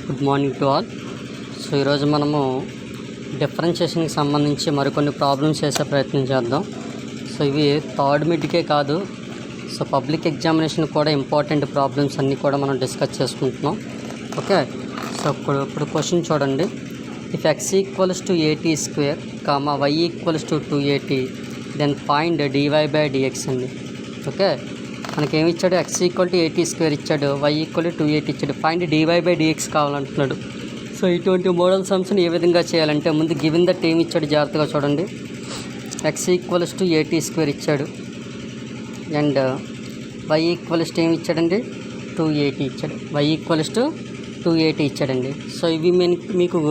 Good morning to all. So ఈరోజు మనము డిఫరెన్షియేషన్కి సంబంధించి మరికొన్ని ప్రాబ్లమ్స్ చేసే ప్రయత్నం చేద్దాం. సో ఇవి థర్డ్ మిడ్కే కాదు, సో పబ్లిక్ ఎగ్జామినేషన్ కూడా ఇంపార్టెంట్ ప్రాబ్లమ్స్ అన్నీ కూడా మనం డిస్కస్ చేసుకుంటున్నాం. ఓకే, సో ఇప్పుడు క్వశ్చన్ చూడండి. If x equals to a t square comma y equals to 2at then find dy/dx అండి. ఓకే, మనకేమి ఇచ్చాడు? x equal to a t square ఇచ్చాడు, y ఈక్వల్ టు 2at ఇచ్చాడు, ఫైండ్ dy/dx కావాలంటున్నాడు. సో ఇటువంటి మోడల్ సమ్స్ని ఏ విధంగా చేయాలంటే ముందు గివెన్ దట్ ఏమి ఇచ్చాడు జాగ్రత్తగా చూడండి. x equals to a t square ఇచ్చాడు అండ్ y ఈక్వల్స్ టు ఏమి ఇచ్చాడండి? 2at ఇచ్చాడు. y ఈక్వల్స్ టు 2at ఇచ్చాడండి. సో ఇవి మీకు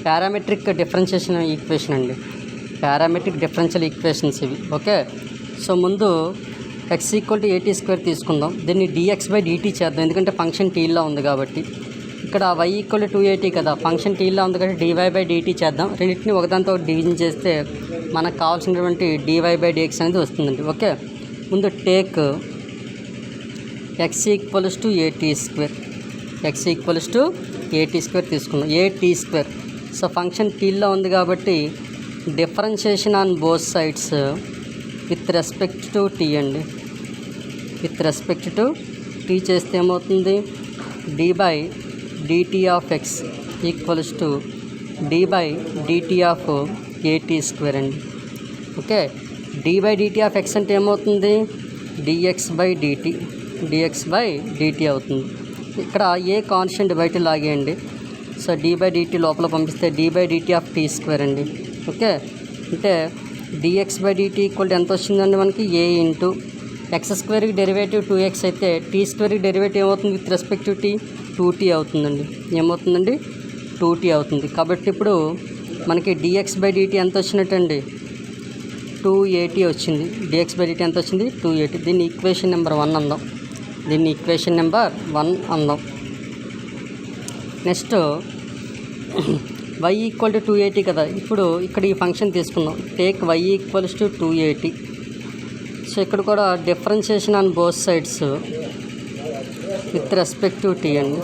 పారామెట్రిక్ డిఫరెన్షియేషన్ ఈక్వేషన్ అండి, పారామెట్రిక్ డిఫరెన్షియల్ ఈక్వేషన్స్ ఇవి. ఓకే, సో ముందు x equal to a t square తీసుకుందాం, దీన్ని dx/dt చేద్దాం, ఎందుకంటే ఫంక్షన్ టీలో ఉంది కాబట్టి. ఇక్కడ y ఈక్వల్ టు 2at కదా, ఫంక్షన్ టీలో ఉంది కాబట్టి dy/dt చేద్దాం. రెండింటిని ఒకదాంతో డివిజన్ చేస్తే మనకు కావాల్సినటువంటి dy/dx అనేది వస్తుందండి. ఓకే, ముందు take x equals to a t square, x equals to a t square తీసుకున్నాం, ఏటీ స్క్వేర్. సో ఫంక్షన్ టీలో ఉంది కాబట్టి differentiation on both sides with respect to t అండి. విత్ రెస్పెక్ట్ టు టీ చేస్తే ఏమవుతుంది? d/dt of x equals to d/dt of a t square అండి. Okay, d/dt of x అంటే ఏమవుతుంది? dx/dt, dx/dt అవుతుంది. ఇక్కడ ఏ కాన్స్టెంట్ బయట లాగేయండి. సో d/dt లోపల పంపిస్తే d/dt ఆఫ్ టీ స్క్వేర్ అండి. ఓకే, అంటే dx/dt ఈక్వల్ ఎంత వచ్చిందండి మనకి? a ఇంటూ ఎక్స్ స్క్వేర్కి డెరివేటివ్ 2x అయితే టీ స్క్వేర్కి డెరివేటివ్ ఏమవుతుంది with respect to t? 2t అవుతుందండి. ఏమవుతుందండి? 2t అవుతుంది. కాబట్టి ఇప్పుడు మనకి dx/dt ఎంత వచ్చినట్టండి? 2at వచ్చింది. dx/dt ఎంత వచ్చింది? 2at. దీన్ని ఈక్వేషన్ నెంబర్ 1 అందాం, దీన్ని ఈక్వేషన్ నెంబర్ 1 అందాం. Next y equal to 2at కదా, ఇప్పుడు ఇక్కడ ఈ ఫంక్షన్ తీసుకుందాం, take y equals to 2at. So ఇక్కడ కూడా differentiation on both sides with respect to t అండి.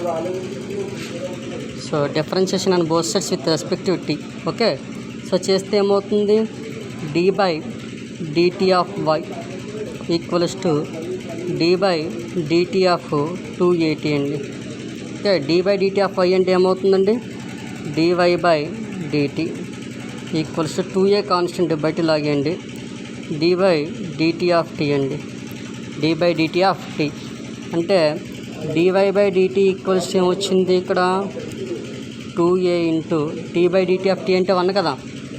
So differentiation on both sides with respect to t. Okay, so చేస్తే ఏమవుతుంది? d/dt of y equals to d/dt of 2at అండి. Okay, d/dt of y అంటే ఏమవుతుందండి? dy/dt equals to 2a constant బయట లాగేయండి, d/dt of t అండి. d/dt of t అంటే dy/dt equals ఏమొచ్చింది ఇక్కడ? 2a into d/dt of t అంటే 1 కదా,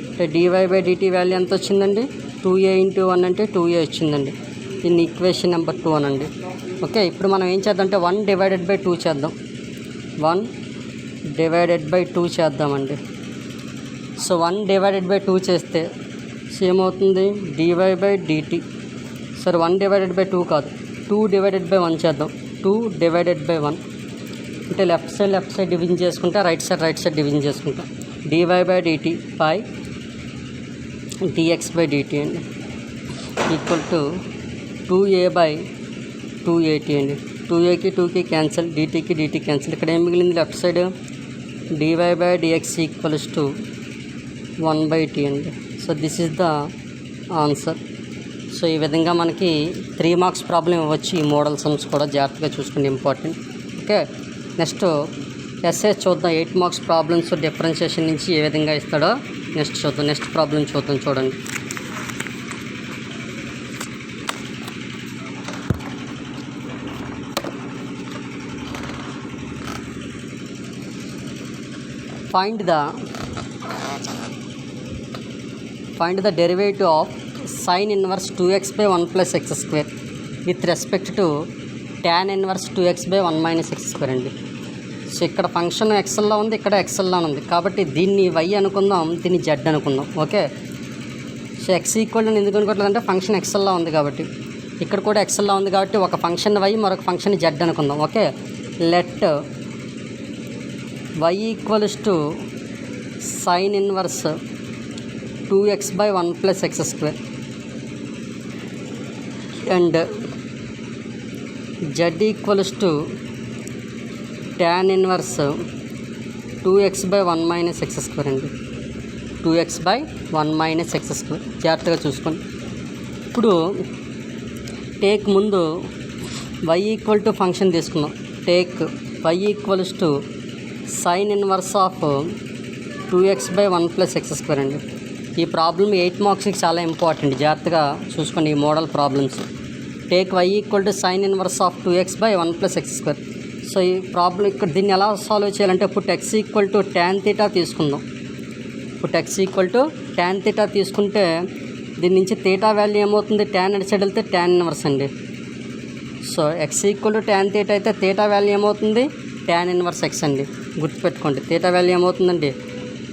అంటే dy/dt వాల్యూ ఎంత వచ్చిందండి? 2a ఇంటూ 1 అంటే 2a వచ్చిందండి. దీన్ని ఈక్వేషన్ నెంబర్ 2 అనండి. ఓకే, ఇప్పుడు మనం ఏం చేద్దాం అంటే 1/2 చేద్దాం, 1/2 చేద్దామండి. సో 1/2 చేస్తే ఏమవుతుంది? dy/dt. సరే 1/2 కాదు, 2/1 చేద్దాం, 2/1 అంటే లెఫ్ట్ సైడ్ డివిజన్ చేసుకుంటా, రైట్ సైడ్ డివిజన్ చేసుకుంటాం. dy/dt బై dx/dt అండి ఈక్వల్ టు 2a/2at అండి. 2aకి 2కి క్యాన్సిల్, dtకి dt క్యాన్సిల్. ఇక్కడ ఏం మిగిలింది? Left side dy/dx equals to 1/t అండి. So this is the answer. So ఈ విధంగా మనకి 3 మార్క్స్ ప్రాబ్లం ఇవ్వచ్చు. ఈ మోడల్ సమ్స్ కూడా జాగ్రత్తగా చూసుకుంటే ఇంపార్టెంట్. ఓకే, నెక్స్ట్ ఎస్ఏ చూద్దాం. 8 మార్క్స్ ప్రాబ్లమ్స్ డిఫరెన్షియేషన్ నుంచి ఏ విధంగా ఇస్తాడో నెక్స్ట్ చూద్దాం. నెక్స్ట్ ప్రాబ్లం చూద్దాం, చూడండి. Find the derivative of sin inverse 2x/1 plus x square with respect to tan inverse 2x/1 minus x square అండి. సో ఇక్కడ ఫంక్షన్ ఎక్సెల్లో ఉంది, ఇక్కడ ఎక్సెల్లో ఉంది కాబట్టి దీన్ని y అనుకుందాం, దీన్ని z అనుకుందాం. ఓకే, సో x ఈక్వల్ అని ఎందుకు అనుకోవట్లేదంటే ఫంక్షన్ ఎక్సెల్లో ఉంది కాబట్టి, ఇక్కడ కూడా ఎక్సెల్లో ఉంది కాబట్టి ఒక ఫంక్షన్ y మరొక ఫంక్షన్ z అనుకుందాం. Okay, let y equals to sin inverse 2x/1 plus x square and z equals to tan inverse 2x/1 - x² అండి. 2x/1 - x². జాగ్రత్తగా చూసుకోండి. ఇప్పుడు టేక్ ముందు y = ఫంక్షన్ తీసుకున్నాం. Take y = sin inverse of 2x/1 + x² అండి. ఈ problem 8 మార్క్స్కి చాలా ఇంపార్టెంట్. జాగ్రత్తగా చూసుకోండి ఈ model problems. Take y = sin inverse of 2x/1 + x². So ఈ ప్రాబ్లం ఇక్కడ దీన్ని ఎలా సాల్వ్ చేయాలంటే ఇప్పుడు x = tan θ తీసుకుందాం. ఇప్పుడు x = tan θ తీసుకుంటే దీని నుంచి θ వాల్యూ ఏమవుతుంది? tan అటు సైడ్ వెళ్తే tan ఇన్వర్స్ అండి. సో x = tan θ అయితే θ వాల్యూ ఏమవుతుంది? tan ఇన్వర్స్ x అండి. గుర్తుపెట్టుకోండి θ వాల్యూ ఏమవుతుందండి?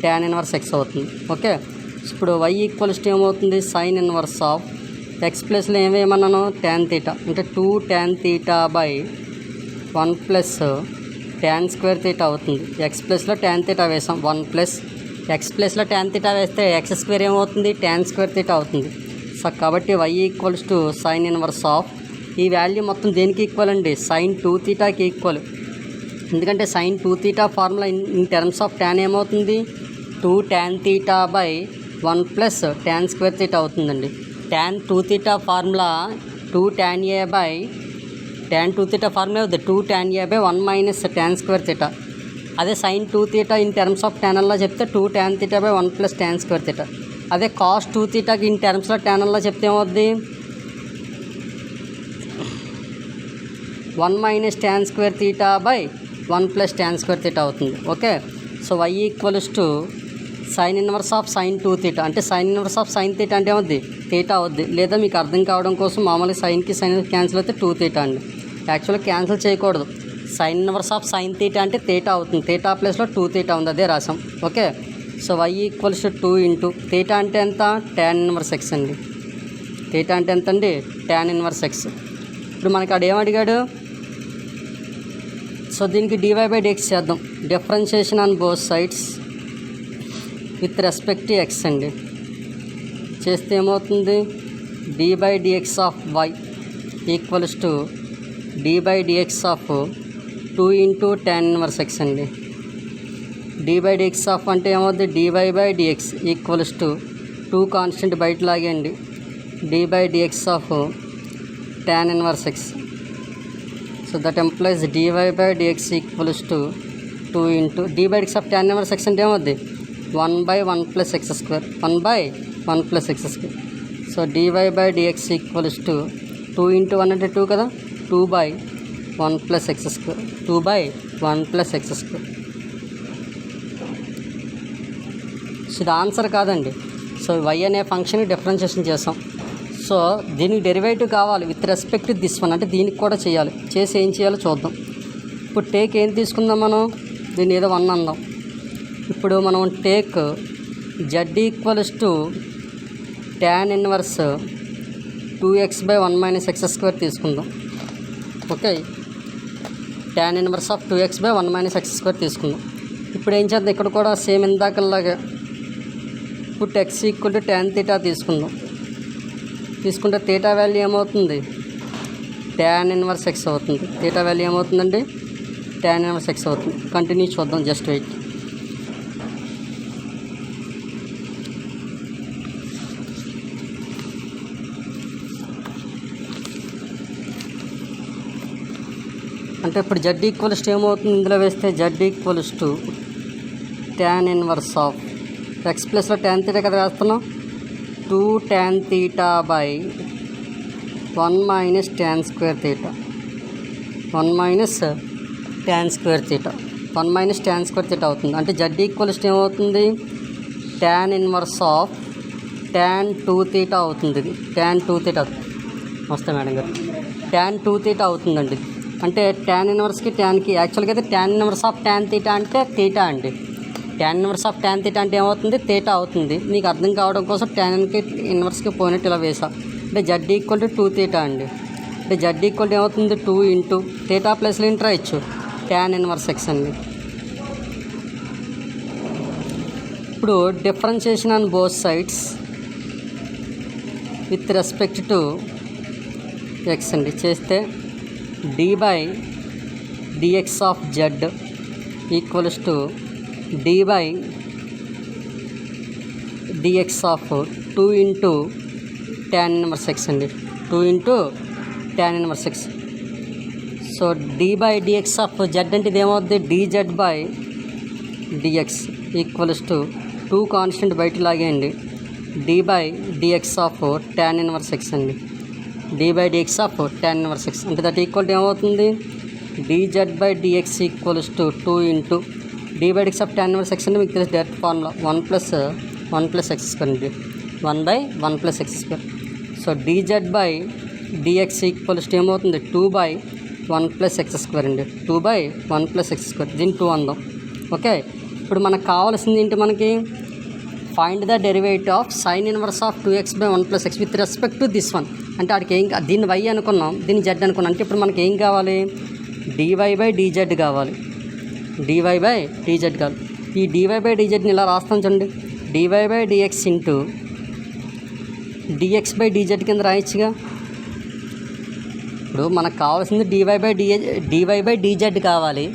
tan ఇన్వర్స్ x అవుతుంది. ఓకే. ఇప్పుడు y = ఏమవుతుంది? sin ఇన్వర్స్ ఆఫ్ x ప్లస్లో ఏమేమన్నాను? tan θ అంటే 2 tan θ/1 + tan² θ అవుతుంది. x ప్లస్లో tan θ వేసాం 1 + x ప్లస్లో tan θ వేస్తే x² ఏమవుతుంది? tan² θ అవుతుంది. సో కాబట్టి y = sin ఇన్వర్స్ ఆఫ్ ఈ వాల్యూ మొత్తం దేనికి ఈక్వల్ అండి? sin 2θకి ఈక్వల్. ఎందుకంటే sin 2θ formula in terms of tan ఏమవుతుంది? 2 tan θ/1 + tan² θ అవుతుందండి. tan 2θ formula 2 tan A/tan 2θ formula అవుతుంది 2 tan A/1 - tan² θ. అదే sin 2θ in terms of tan అలా చెప్తే 2 tan θ/1 + tan² θ. అదే cos 2θకి ఇన్ టర్మ్స్లో tan అలా చెప్తే ఏమవుద్ది? 1 - tan² θ/1 + tan² θ అవుతుంది. Okay. So y = sin inverse of sin 2θ అంటే sin ఇన్వర్స్ ఆఫ్ sin θ అంటే ఏమవుద్ది? θ అవుద్ది. లేదా మీకు అర్థం కావడం కోసం మామూలుగా సైన్కి సైన్ క్యాన్సిల్ అయితే 2θ అండి. యాక్చువల్గా క్యాన్సిల్ చేయకూడదు. sin ఇన్వర్స్ ఆఫ్ sin θ అంటే θ అవుతుంది. θ ప్లస్లో 2θ ఉంది, అదే రాసాం. ఓకే. సో y = 2 θ అంటే ఎంత? tan ఇన్వర్స్ x అండి. θ అంటే ఎంత అండి? tan inverse x. ఇప్పుడు మనకి అక్కడ ఏమడిగాడు? సో దీనికి dy/dx చేద్దాం. Differentiation on both sides with respect to x అండి. చేస్తే ఏమవుతుంది? d/dx of y = d/dx of 2 × tan inverse x అండి. d/dx ఆఫ్ అంటే ఏమవుతుంది? dy/dx = 2 కాన్స్టెంట్ బయట లాగండి. d/dx of tan inverse x. So that employees dy/dx = 2 × d/dx of tan inverse x అంటే ఏమవుద్ది? 1/1 + x². 1/1 + x². సో dy/dx = 2 × 1 అంటే 2 కదా, 2/1 + x². 2/1 + x². సో ఇది ఆన్సర్ కాదండి. సో y అనే ఫంక్షన్ డిఫరెన్షియేషన్ చేసాం. సో దీనికి డెరివేటివ్ కావాలి with respect to this one అంటే దీనికి కూడా చేయాలి. చేసి ఏం చేయాలో చూద్దాం. ఇప్పుడు టేక్ ఏం తీసుకుందాం మనం? దీన్ని ఏదో 1 అందాం. ఇప్పుడు మనం take z = tan inverse 2x/1 - x² తీసుకుందాం. Okay. tan inverse of 2x/1 - x² తీసుకుందాం. ఇప్పుడు ఏం చేద్దాం? ఇక్కడ కూడా సేమ్ ఇందాకలాగా ఇప్పుడు x = tan θ తీసుకుందాం. తీసుకుంటే θ వాల్యూ ఏమవుతుంది? tan ఇన్వర్స్ x అవుతుంది. θ వాల్యూ ఏమవుతుందండి? tan ఇన్వర్స్ x అవుతుంది. కంటిన్యూ చూద్దాం. Just wait. అంటే ఇప్పుడు z = ఏమవుతుంది? ఇందులో వేస్తే z = tan inverse of x ప్లస్లో tan θ కదా వేస్తున్నాం. 2 tan θ/1 - tan² θ. 1 - tan² θ. 1 - tan² θ అవుతుంది. అంటే z = ఏమవుతుంది? tan ఇన్వర్స్ ఆఫ్ tan 2θ అవుతుంది. ఇది tan 2θ వస్తే మేడం గారు tan 2θ అవుతుందండి. అంటే tan ఇన్వర్స్కి ట్యాన్కి యాక్చువల్గా అయితే tan ఇన్వర్స్ ఆఫ్ tan θ అంటే θ అండి. tan ఇన్వర్స్ ఆఫ్ tan θ అంటే ఏమవుతుంది? θ అవుతుంది. మీకు అర్థం కావడం కోసం tan ఇన్వర్స్కి పోయినట్టు ఇలా వేసా. అంటే z = 2θ అండి. అంటే z = ఏమవుతుంది? 2 × θ ప్లస్లో ఇంటర్ రాయొచ్చు tan ఇన్వర్స్ x అండి. ఇప్పుడు differentiation on both sides with respect to x అండి. చేస్తే d/dx of z = dy dx of 2 into tan inverse x అండి, 2 into tan inverse x. So dy dx of z అంటే ఇది ఏమవుద్ది, dz by dx equals to 2 constant బయట లాగేయండి, dy dx of tan inverse x అండి, dy dx of tan inverse x అంటే that equal to ఏమవుతుంది, dz by dx equals to 2 into dy dx of tan inverse x అంటే మీకు తెలిసి direct formula 1 plus x square అండి, 1 by 1 plus x square. So dz by dx equals to ఏమవుతుంది, 2 by 1 plus x square అండి, 2 by 1 plus x square. దీన్ని 2 అందాం. Okay, ఇప్పుడు మనకు కావాల్సింది ఏంటి, మనకి find the derivative of sine inverse of 2x by 1 plus x with respect to this one. అంటే వాడికి ఏం, దీన్ని y అనుకున్నాం, దీన్ని z అనుకున్నాం. అంటే ఇప్పుడు మనకి ఏం కావాలి, dy బై dz కావాలి, dy బై dz కావాలి. ఈ dy బై dzని ఇలా రాస్తాం చూడండి, dy by dx into dx by dz కింద రాయొచ్చుగా. ఇప్పుడు మనకు కావాల్సింది dy బై dz కావాలి,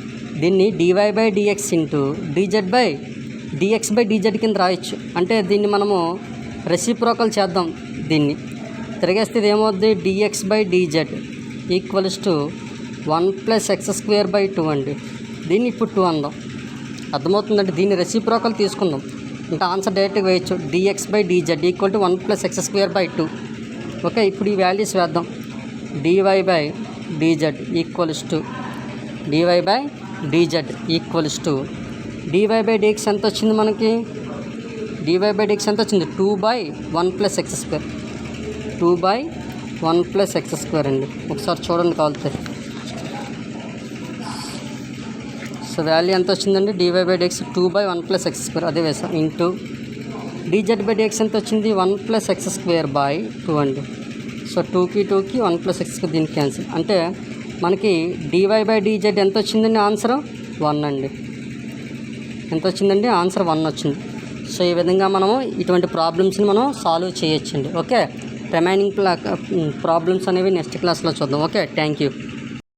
దీన్ని dy by dx into dz by dz కింద రాయొచ్చు. అంటే దీన్ని మనము రెసిప్రోకల్ చేద్దాం, దీన్ని తిరిగేస్తే ఇది ఏమవుద్ది, dx by dz equals to 1 plus x square by 2 అండి. దీన్ని ఇప్పుడు 2 అందాం. అర్థమవుతుందంటే దీన్ని రెసిప్రోకల్ తీసుకుందాం, ఇంకా ఆన్సర్ డైరెక్ట్గా వేయచ్చు, dx by dz equal to 1 plus x square by 2. Okay, ఇప్పుడు ఈ వాల్యూస్ వేద్దాం, dy by dz equals to dy by dz equals to dy by dx ఎంత వచ్చింది మనకి, dy బై dx ఎంత వచ్చింది, 2 by 1 plus x square, 2 by 1 plus x square అండి. ఒకసారి చూడండి కావాలితే. సో వాల్యూ ఎంత వచ్చిందండి, dy by dx 2 by 1 plus x square, అదే వేసాం, ఇంటూ dz బై dx ఎంత వచ్చింది, 1 ప్లస్ x స్క్వేర్ బై 2 అండి. సో 2కి 1 ప్లస్ x స్క్వేర్, దీనికి క్యాన్సిల్. అంటే మనకి dy బై dz ఎంత వచ్చిందండి, ఆన్సర్ 1 అండి. ఎంత వచ్చిందండి, ఆన్సర్ 1 వచ్చింది. సో ఈ విధంగా మనము ఇటువంటి ప్రాబ్లమ్స్ని మనం సాల్వ్ చేయొచ్చండి. ఓకే, రిమైనింగ్ ప్రాబ్లమ్స్ అనేవి నెక్స్ట్ క్లాస్లో చూద్దాం. Okay, thank you.